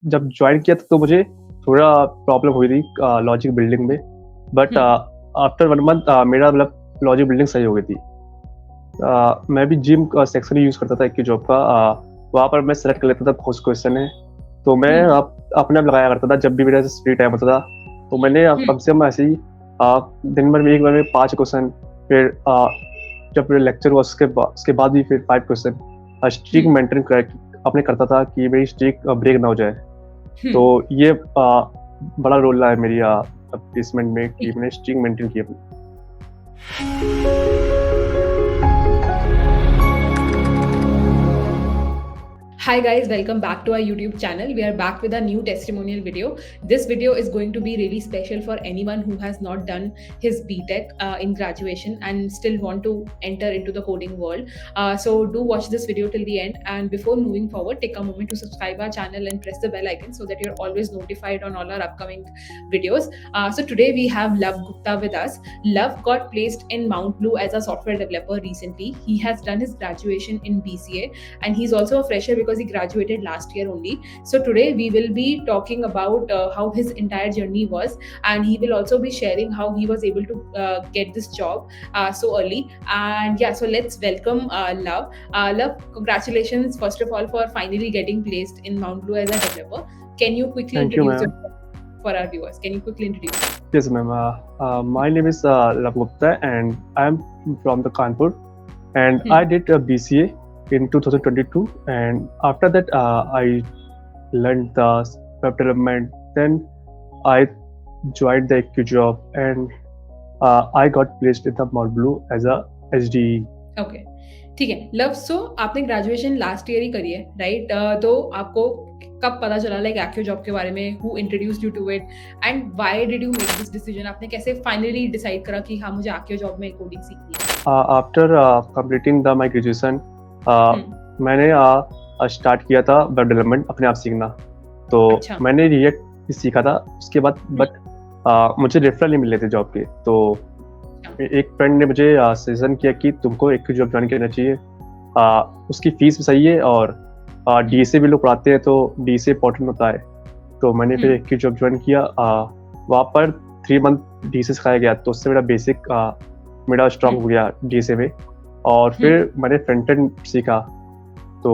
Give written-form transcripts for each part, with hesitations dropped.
जब ज्वाइन किया था तो मुझे थोड़ा प्रॉब्लम हुई थी लॉजिक बिल्डिंग में, बट आफ्टर 1 मंथ मेरा मतलब लॉजिक बिल्डिंग सही हो गई थी। मैं भी जिम सेक्शन ही यूज़ करता था एक की जॉब का। वहाँ पर मैं सेलेक्ट कर लेता था कौन-से क्वेश्चन है, तो मैं अपने आप लगाया करता था जब भी मेरा फ्री टाइम होता था। तो मैंने कम से कम ऐसे ही दिन भर में एक बार में 5 क्वेश्चन, फिर जब मेरा लेक्चर हुआ उसके बाद भी फिर 5 क्वेश्चन स्ट्रीक मेंटेन अपने करता था कि मेरी स्ट्रीक ब्रेक ना हो जाए। तो ये बड़ा रोल रहा है मेरी प्लेसमेंट में कि मैंने स्ट्रीक मेंटेन की अपनी। Hi guys, welcome back to our YouTube channel. We are back with a new testimonial video. This video is going to be really special for anyone who has not done his BTech in graduation and still want to enter into the coding world. So do watch this video till the end, and before moving forward, take a moment to subscribe our channel and press the bell icon so that you're always notified on all our upcoming videos. So today we have Love Gupta with us. Love got placed in Mount Blue as a software developer recently. He has done his graduation in BCA and he's also a fresher because he graduated last year only. So today we will be talking about how his entire journey was, and he will also be sharing how he was able to get this job so early. And yeah, so let's welcome Love. Love, congratulations first of all for finally getting placed in Mount Blue as a developer. Can you quickly Thank you, introduce ma'am. yourself for our viewers? Can you quickly introduce? Yes, ma'am. My name is Love Gupta, and I'm from the Kanpur, and I did a BCA in 2022, and after that I learned the web development. Then I joined the AQ job, and I got placed in the Mount Blue as a SDE. Okay, ठीक है। Love, सो आपने graduation last year ही करी है, right? तो आपको कब पता चला लाइक एक्यू जॉब के बारे में? Who introduced you to it and why did you make this decision? आपने कैसे फाइनली डिसाइड करा कि हाँ, मुझे एक्यू जॉब में कोडिंग सीखनी है? After completing my graduation, मैंने स्टार्ट किया था वेब डेवलपमेंट अपने आप सीखना। तो अच्छा। मैंने रिएक्ट सीखा था उसके बाद, बट मुझे रेफरल नहीं मिल रहे थे जॉब के। तो एक फ्रेंड ने मुझे सजेशन किया कि तुमको एक जॉब ज्वाइन करना चाहिए, उसकी फीस भी सही है और डीएसए भी लोग पढ़ाते हैं, तो डीएसए इंपॉर्टेंट होता है। तो मैंने फिर एक जॉब ज्वाइन किया। वहाँ पर 3 मंथ डीएसए सिखाया गया, तो उससे मेरा बेसिक मेरा स्ट्रॉन्ग हो गया डीएसए में। और फिर मैंने फ्रंट एंड सीखा, तो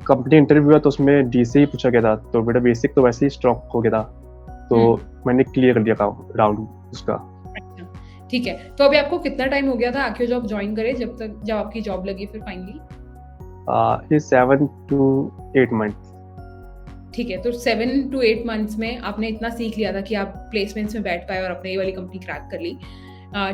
कंपनी इंटरव्यू हुआ तो उसमें डीएसए ही पूछा गया था, तो मेरा बेसिक तो वैसे ही स्ट्रॉन्ग हो गया था। तो मैंने क्लियर कर दिया राउंड उसका। ठीक है, तो अभी आपको कितना टाइम हो गया था एक्यू जॉब ज्वाइन करे जब आपकी जॉब लगी फिर फाइनली? ये 7 to 8 मंथ। ठीक है, तो 7 to 8 मंथ्स में आपने इतना सीख लिया था कि आप प्लेसमेंट्स में बैठ पाए और अपने ये वाली कंपनी क्रैक कर ली।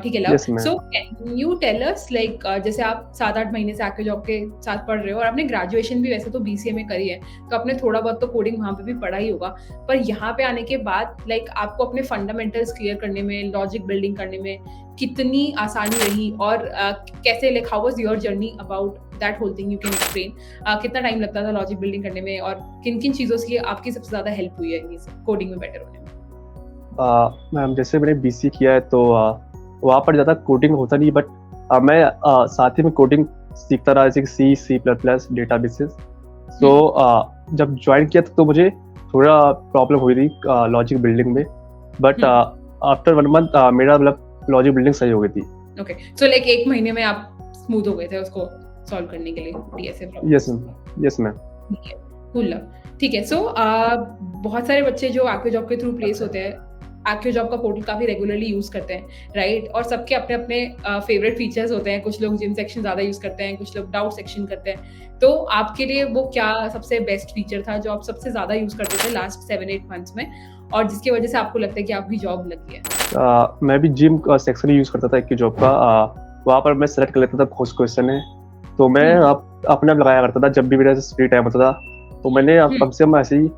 ठीक है love, so can you tell us like जैसे आप 7-8 महीने से एक्यू जॉब के साथ पढ़ रहे हो और आपने ग्रेजुएशन भी वैसे तो बीसीए में करी है, तो आपने थोड़ा बहुत तो कोडिंग वहाँ पे भी पढ़ा ही होगा, पर यहाँ पे आने के बाद लाइक आपको अपने फंडामेंटल्स क्लियर करने में, लॉजिक बिल्डिंग करने में कितनी आसानी रही और कैसे like how was your journey about that whole thing? You can explain कितना टाइम लगता था लॉजिक बिल्डिंग करने में और किन चीज़ों की आपकी सबसे ज़्यादा हेल्प हुई है कोडिंग में बेटर होने में? मैम, जैसे मैंने बीसी किया है तो वहाँ पर ज़्यादा कोडिंग होता नहीं, बट मैं साथ ही में कोडिंग सीखता रहा, जैसे सी प्लस प्लस डेटाबेसेस। तो जब ज्वाइन किया था तो मुझे थोड़ा प्रॉब्लम हुई थी लॉजिक बिल्डिंग में, बट आफ्टर 1 मंथ मेरा मतलब लॉजिक बिल्डिंग सही हो गई थी। ओके, सो लाइक 1 महीने में आप स्मूथ हो गए थे उसको सॉल्व करने के लिए DSA problem? Yes ma'am. Cool. ठीक है, सो बहुत सारे बच्चे जो एक्यू जॉब के थ्रू प्लेस होते हैं, एक्यू जॉब का पोर्टल काफी रेगुलरली यूज करते हैं, राइट? और सबके अपने अपने फेवरेट फीचर्स होते हैं। कुछ लोग जिम सेक्शन ज्यादा यूज करते हैं, कुछ लोग डाउट सेक्शन करते हैं। तो आपके लिए वो क्या सबसे बेस्ट फीचर था जो आप सबसे ज्यादा यूज करते थे लास्ट 7-8 मंथ्स में, और जिसकी वजह से आपको लगता है कि आपकी जॉब लगी है? मैं भी जिम सेक्शन ही यूज करता था एक जॉब का। वहाँ पर मैं सेलेक्ट कर लेता था कौन क्वेश्चन है, तो मैं अपने आप लगाया करता था जब भी मेरा फ्री टाइम होता था। तो मैंने कम से कम ऐसे ही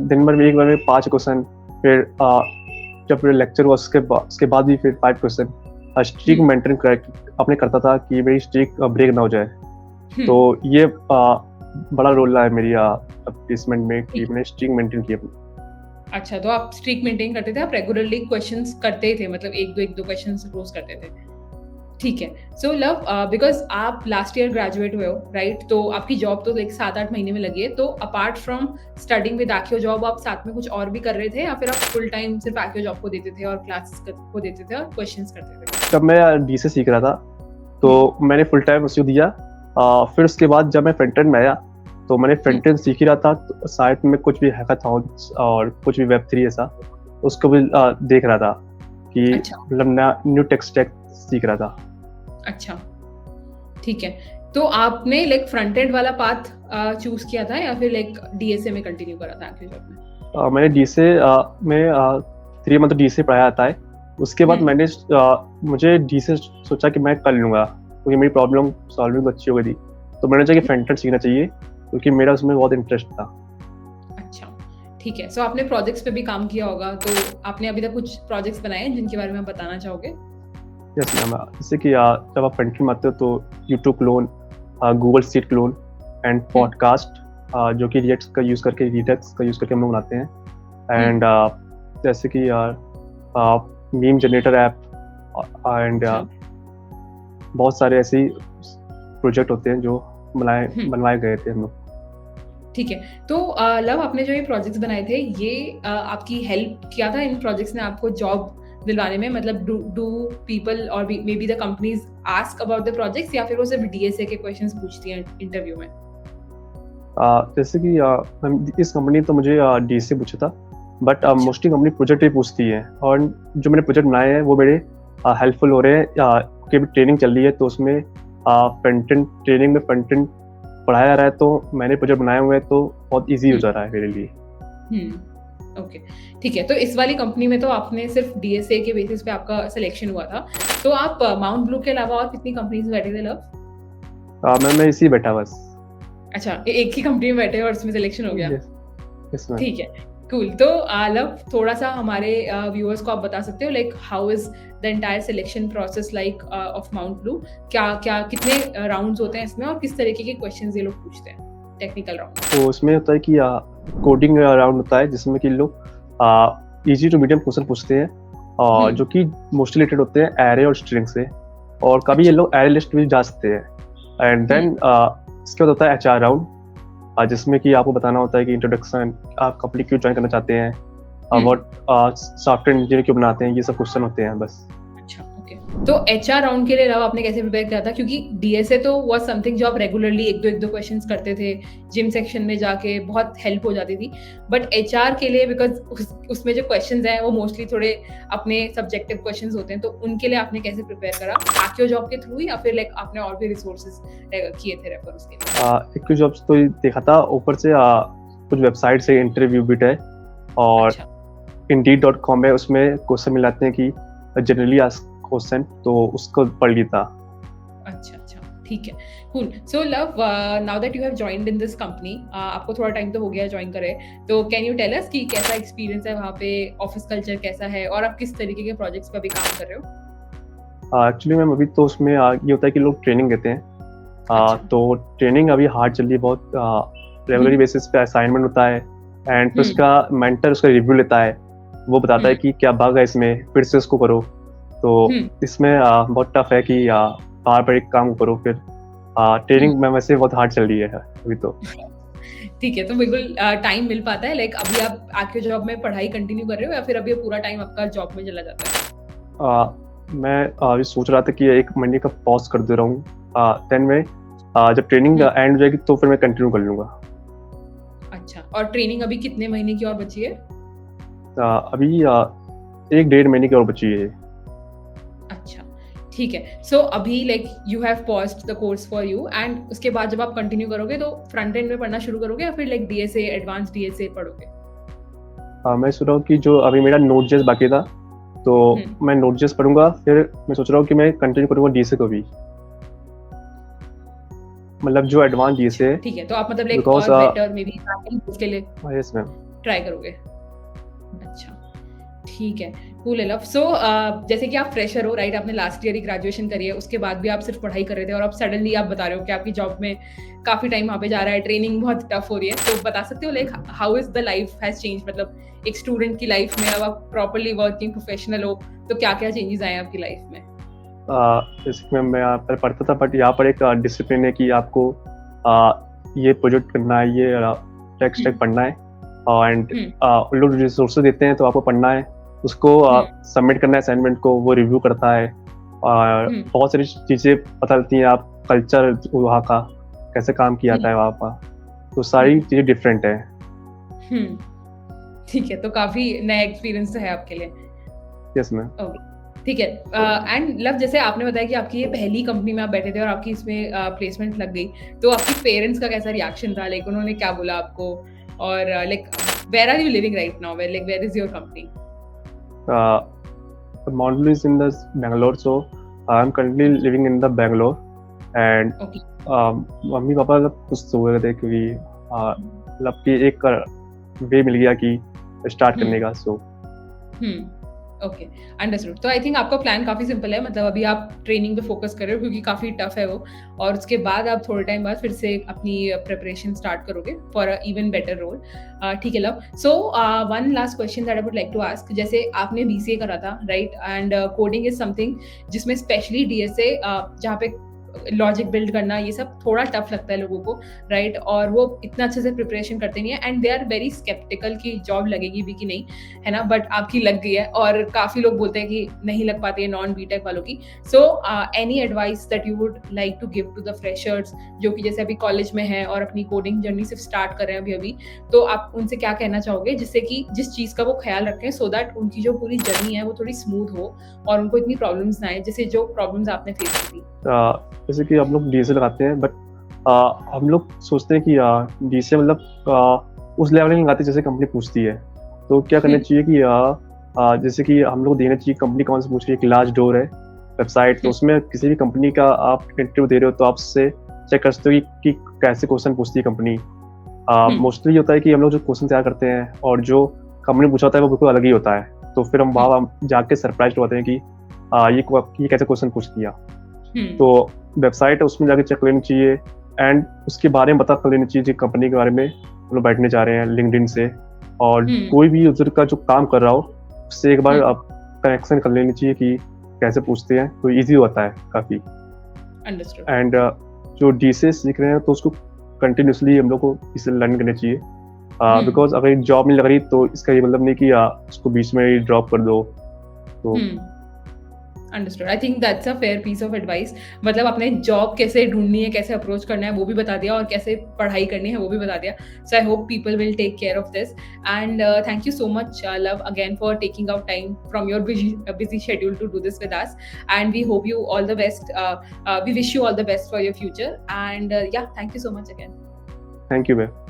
दिन भर में एक बार में 5 क्वेश्चन, फिर जब मेरा लेक्चर हुआ उसके बाद भी फिर 5 क्वेश्चन स्ट्रीक मेंटेन अपने करता था कि मेरी स्ट्रीक ब्रेक ना हो जाए। तो ये बड़ा रोल रहा है मेरी प्लेसमेंट में कि मैंने स्ट्रीक मेंटेन की अपनी। अच्छा, तो आप स्ट्रीक मेंटेन करते थे, आप रेगुलरली क्वेश्चंस करते थे, मतलब एक दो क्वेश्चंस रोज करते थे? ठीक है। सो लव, बिकॉज़ आप लास्ट ईयर ग्रेजुएट हुए हो, राइट? तो आपकी जॉब तो लाइक 7-8 महीने में लगी है। तो अपार्ट फ्रॉम स्टडिंग विद आक्यो जॉब, आप साथ में कुछ और भी कर रहे थे या फिर आप फुल टाइम सिर्फ आक्यो जॉब को देते थे और क्लासेस को देते थे और क्वेश्चंस करते थे? जब मैं डीसे सीख रहा था तो मैंने फुल टाइम उसी को दिया। फिर उसके बाद जब मैं फ्रंट एंड में आया तो मैंने फ्रंट एंड सीख ही रहा था, तो साइड में कुछ भी हैकाथॉन्स और कुछ भी वेब3 ऐसा उसको भी देख रहा था कि अच्छा। मतलब नया न्यू टेक स्टैक सीख रहा था। अच्छा, ठीक है। तो आपने लाइक फ्रंट एंड वाला पाथ चूज़ किया था या फिर लाइक डीएसए में कंटिन्यू करा था आक्यो जॉब में? मैंने डीसे में 3 मंथ डीसे पढ़ाया आता है। उसके बाद मैंने मुझे डीसे सोचा कि मैं कर लूँगा क्योंकि मेरी प्रॉब्लम सॉल्विंग अच्छी हो गई थी। तो मैंने सोचा कि फ्रंट एंड सीखना चाहिए क्योंकि मेरा उसमें बहुत इंटरेस्ट था। अच्छा, ठीक है। सो आपने प्रोजेक्ट्स पे भी काम किया होगा, तो आपने अभी तक कुछ प्रोजेक्ट्स बनाए हैं जिनके बारे में आप बताना चाहोगे? यस मैम, जैसे कि जब आप फ्रंट एंड में आते हो तो YouTube clone, Google sheet clone and podcast जो कि रिएक्ट का यूज़ करके हम लोग बनाते हैं। एंड जैसे कि मीम जनरेटर ऐप एंड अच्छा। बहुत सारे ऐसे ही प्रोजेक्ट होते हैं जो बनवाए गए थे हम लोग। ठीक है। तो लव, आपने जो ये प्रोजेक्ट्स बनाए थे, ये आपकी हेल्प किया था इन प्रोजेक्ट्स ने आपको जॉब दिलवाने में? मतलब डू पीपल और may be the companies ask about the projects या फिर वो सिर्फ डीएसए के क्वेश्चंस पूछती हैं इंटरव्यू में? जैसे कि इस कंपनी तो मुझे डीएसए पूछा था, बट अच्छा। मोस्टली कंपनी प्रोजेक्ट ही पूछती है और जो मैंने प्रोजेक्ट बनाए हैं वो मेरे हेल्पफुल हो रहे हैं क्योंकि अभी ट्रेनिंग चल रही है तो उसमें फ्रंट एंड ट्रेनिंग में फ्रंट एंड पढ़ाया जा रहा है, तो मैंने प्रोजेक्ट बनाए हुए हैं तो बहुत ईजी हो जा रहा है मेरे लिए। ओके, ठीक है। तो इस वाली कंपनी में तो आपने सिर्फ डीएसए के बेसिस पे आपका सिलेक्शन हुआ था। तो आप माउंट ब्लू के अलावा और कितनी कंपनीज में बैठे थे लव? मैं इसी बैठा बस। अच्छा, एक ही कंपनी में बैठे और उसमें सिलेक्शन हो गया। Yes ma'am. ठीक है, कूल। तो लव, थोड़ा सा हमारे व्यूअर्स को आप बता सकते हो like how is the entire selection process like of mount blue? क्या कितने राउंड्स होते हैं इसमें और किस तरीके के क्वेश्चंस ये लोग पूछते हैं टेक्निकल राउंड? तो उसमें होता है कि कोडिंग राउंड होता है जिसमें कि लोग इजी टू मीडियम क्वेश्चन पूछते हैं और जो कि मोस्टली रिलेटेड होते हैं एरे और स्ट्रिंग से, और कभी ये लोग एरे लिस्ट भी जा सकते हैं। एंड देन इसके बाद होता है एचआर राउंड जिसमें कि आपको बताना होता है कि इंट्रोडक्शन, आप कंपनी क्यों ज्वाइन करना चाहते हैं, व्हाट सॉफ्टवेयर इंजीनियर क्यों बनाते हैं, ये सब क्वेश्चन होते हैं बस। अच्छा, ओके। तो एचआर राउंड के लिए लव आपने कैसे प्रिपेयर किया था? क्योंकि डीएसए तो वाज समथिंग जो आप रेगुलरली एक दो क्वेश्चंस करते थे, जिम सेक्शन में जाके बहुत हेल्प हो जाती थी। बट एचआर के लिए बिकॉज़ उसमें जो क्वेश्चंस हैं वो मोस्टली थोड़े अपने सब्जेक्टिव क्वेश्चंस होते हैं, तो उनके लिए आपने कैसे प्रिपेयर करा? आक्यो जॉब के थ्रू या फिर लाइक आपने और भी रिसोर्सेज किए थे रेफर उसके लिए? एक जॉब्स तो देखा था, ऊपर से कुछ वेबसाइट से इंटरव्यू बिट है और अच्छा। indeed.com है, उसमें क्वेश्चन मिलाते हैं कि जनरली आस्क क्वेश्चन, तो उसको पढ़ ली था। अच्छा, ठीक है, cool. So love, now that you have joined in this company, आपको थोड़ा टाइम तो हो गया ज्वाइन करे, तो कैन यू टेल अस कि कैसा एक्सपीरियंस है वहाँ पे, ऑफिस कल्चर कैसा है और आप किस तरीके के प्रोजेक्ट्स पे अभी काम कर रहे हो? एक्चुअली मैम अभी तो उसमें ये होता है कि लोग ट्रेनिंग देते हैं। अच्छा। तो ट्रेनिंग अभी हार्ड चल रही है बहुत, रेगुलरी बेसिस पे असाइनमेंट होता है एंड फिर उसका मेंटर उसका रिव्यू लेता है, वो बताता है कि क्या बग है इसमें, फिर से उसको करो। तो इसमें बहुत टफ है कि बार बार एक काम करो, फिर ट्रेनिंग में वैसे बहुत हार्ड चल रही है अभी तो। ठीक है, तो बिल्कुल टाइम मिल पाता है? लाइक अभी आप आक्यो जॉब में पढ़ाई कंटिन्यू कर रहे हो या फिर अभी पूरा टाइम आपका जॉब में चला जाता है? मैं अभी सोच रहा था कि 1 महीने का पॉज कर दे रहा हूँ, देन मैं जब ट्रेनिंग एंड हो जाएगी तो फिर मैं कंटिन्यू कर लूँगा। अच्छा, और ट्रेनिंग अभी कितने महीने की और बची है? अभी 1-1.5 महीने की और बची है। अच्छा, ठीक है। सो अभी like you have paused the course for you and उसके बाद जब आप कंटिन्यू करोगे तो फ्रंट एंड में पढ़ना शुरू करोगे या फिर लाइक डीएसए, एडवांस डीएसए पढ़ोगे? मैं सोच रहा हूँ कि जो अभी मेरा नोड.जेएस बाकी था तो मैं नोड.जेएस पढ़ूंगा, फिर मैं सोच रहा हूँ कि मैं कंटिन्यू करूंगा डीएसए को भी, मतलब जो एडवांस डीएसए है। ठीक है, तो आप मतलब लाइक और बेटर मे बी उसके लिए यस मैम ट्राई करोगे। अच्छा, ठीक है, कूल इनफ। सो जैसे कि आप फ्रेशर हो, राइट? आपने लास्ट ईयर ही ग्रेजुएशन करी है, उसके बाद भी आप सिर्फ पढ़ाई कर रहे थे और अब सडनली आप बता रहे हो कि आपकी जॉब में काफी टाइम वहाँ पे जा रहा है, ट्रेनिंग बहुत टफ हो रही है, तो बता सकते हो like how is the life has change? मतलब एक स्टूडेंट की लाइफ में अब आप प्रॉपर्ली वर्किंग प्रोफेशनल हो तो क्या क्या चेंजेस आए आपकी लाइफ में? जैसे कि मैं यहाँ पर पढ़ता था, बट यहाँ पर एक डिसिप्लिन है कि आपको ये प्रोजेक्ट करना है, ये टेक हुँ, स्टैक पढ़ना है, एंड हुँ, उन लोग रिसोर्सेज देते हैं तो आपको पढ़ना है, उसको हुँ, सबमिट करना है असाइनमेंट को, वो रिव्यू करता है, और हुँ, बहुत सारी चीज़ें पता चलती हैं, आप कल्चर वहाँ का कैसे काम किया हुँ, जाता है वहाँ का, तो हुँ, सारी चीज़ें डिफरेंट है। हुँ। ठीक है, तो काफ़ी नया एक्सपीरियंस तो है आपके लिए। Yes ma'am. ओके, ठीक है। एंड लव, जैसे आपने बताया कि आपकी ये पहली कंपनी में आप बैठे थे और आपकी इसमें प्लेसमेंट लग गई, तो आपके पेरेंट्स का कैसा रिएक्शन था? लाइक उन्होंने क्या बोला आपको? और like where are you living right now? Where is your company? Model is in the Bangalore, so I'm currently okay, living in the Bangalore, and okay. Mummy papa सब खुश हो गए थे क्योंकि मतलब कि एक वे मिल गया कि स्टार्ट हुँ, करने का, सो हुँ। Okay, understood. तो आई थिंक आपका प्लान काफ़ी सिंपल है, मतलब अभी आप ट्रेनिंग पे फोकस कर रहे हो क्योंकि काफ़ी टफ है वो, और उसके बाद आप थोड़े टाइम बाद फिर से अपनी प्रिपरेशन स्टार्ट करोगे for a even better role. ठीक है love. So one last question that I would like to ask, जैसे आपने बीसीए करा था right, and coding is something जिसमें स्पेशली डीएसए, जहाँ पे लॉजिक बिल्ड करना ये सब थोड़ा टफ लगता है लोगों को, राइट, और वो इतना अच्छे से प्रिपरेशन करते नहीं है, and they are very sceptical कि जॉब लगेगी भी कि नहीं, है ना? बट आपकी लग गई है, और काफ़ी लोग बोलते हैं कि नहीं लग पाती है नॉन बीटेक वालों की। So any advice that you would like to give to the freshers जो कि जैसे अभी कॉलेज में हैं और अपनी कोडिंग जर्नी सिर्फ स्टार्ट कर रहे हैं अभी-अभी, तो आप उनसे क्या कहना चाहोगे जिससे कि जिस चीज़ का वो ख़्याल रखें सो दैट उनकी जो पूरी जर्नी है वो थोड़ी स्मूथ हो और उनको इतनी प्रॉब्लम्स ना आए, जैसे जो प्रॉब्लम्स आपने फेस की थी? जैसे कि हम लोग डीएसए लगाते हैं, बट हम लोग सोचते हैं कि डीएसए मतलब उस लेवल नहीं लगाते जैसे कंपनी पूछती है, तो क्या करना हुँ, चाहिए कि जैसे कि हम लोग देखना चाहिए कंपनी कौन से पूछ रही है, एक लार्ज डोर है वेबसाइट, तो हुँ, उसमें किसी भी कंपनी का आप इंटरव्यू दे रहे हो तो आप उससे चेक कर सकते हो कि कैसे क्वेश्चन पूछती है कंपनी। हुँ, मोस्टली ये होता है कि हम लोग जो क्वेश्चन तैयार करते हैं और जो कंपनी ने पूछा होता है वो बिल्कुल अलग ही होता है, तो फिर हम हुँ, वहाँ जाके सरप्राइज होते हैं कि ये कैसे क्वेश्चन पूछ दिया। हुँ, तो वेबसाइट है उसमें जाके चेक कर लेनी चाहिए, एंड उसके बारे में पता कर लेनी चाहिए, कंपनी के बारे में हम लोग बैठने जा रहे हैं लिंक्डइन से, और हुँ, कोई भी यूजर का जो काम कर रहा हो उससे एक हुँ, बार आप कनेक्शन कर लेनी चाहिए कि कैसे पूछते हैं, तो ईजी होता है काफ़ी। अंडरस्टूड। एंड जो डीसीए सीख रहे हैं तो उसको कंटिन्यूसली हम लोग को इसे लर्न करना चाहिए, हुँ, बिकॉज अगर जॉब नहीं लग रही तो इसका ये मतलब नहीं कि उसको बीच में ही ड्रॉप कर दो, तो हुँ। Understood. I think that's a fair piece of advice. मतलब आपने जॉब कैसे ढूँढनी है, कैसे अप्रोच करना है वो भी बता दिया, और कैसे पढ़ाई करनी है वो भी बता दिया। So I hope people will take care of this, and thank you so much love again for taking out time from your busy schedule to do this with us, and we hope you all the best, we wish you all the best for your future, and yeah thank you so much again. Thank you ma'am.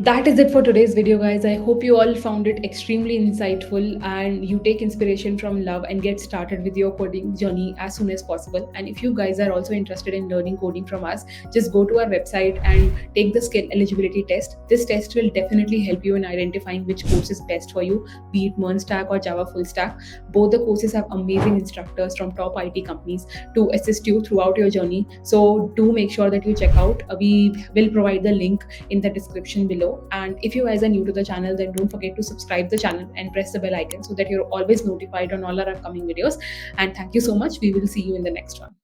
That is it for today's video, guys. I hope you all found it extremely insightful and you take inspiration from love and get started with your coding journey as soon as possible. And if you guys are also interested in learning coding from us, just go to our website and take the skill eligibility test. This test will definitely help you in identifying which course is best for you, be it MERN Stack or Java Full Stack. Both the courses have amazing instructors from top IT companies to assist you throughout your journey. So do make sure that you check out. We will provide the link in the description below. And if you guys are new to the channel, then don't forget to subscribe the channel and press the bell icon so that you're always notified on all our upcoming videos. And thank you so much. We will see you in the next one.